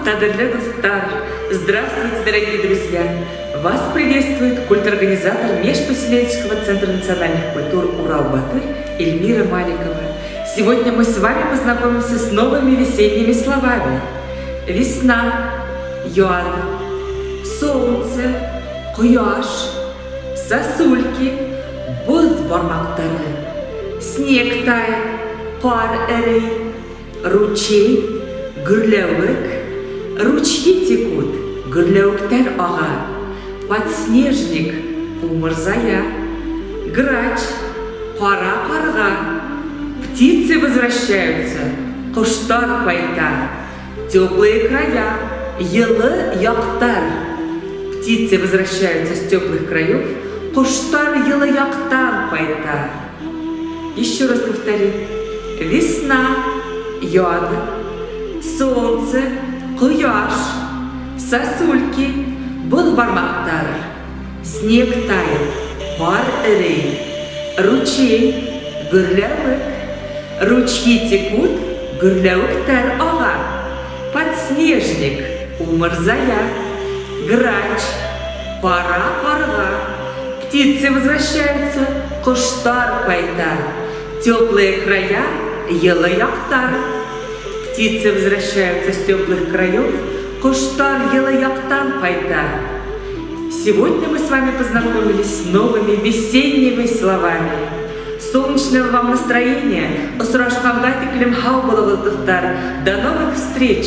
Кадерлі достар! Здравствуйте, дорогие друзья! Вас приветствует культорганизатор Межпоселенческого центра национальных культур Урал-Батыр Эльмира Маликова. Сегодня мы с вами познакомимся с новыми весенними словами. Весна, яд, солнце, куяш, сосульки, боз бармактары, снег тает, пар эрей, ручей, гүрләвек, ручьи текут, гүрләвектер ага, подснежник, умырзая, грач, пара парга, птицы возвращаются, куштар пайта, теплые края, елы яктар. Птицы возвращаются с теплых краев, куштар елы яктар пайта. Еще раз повторю. Весна, яд, солнце, куяш, сосульки, был бармактар, снег тает, пар эрей, ручей, гүрләвек, ручьи текут, гүрләвектер ага, подснежник, умырзая, грач, пара парга, птицы возвращаются, куштар пайта, теплые края, елы яктар. Птицы возвращаются с теплых краев, куштар елы яктан пайта. Сегодня мы с вами познакомились с новыми весенними словами. Солнечного вам настроения! До новых встреч!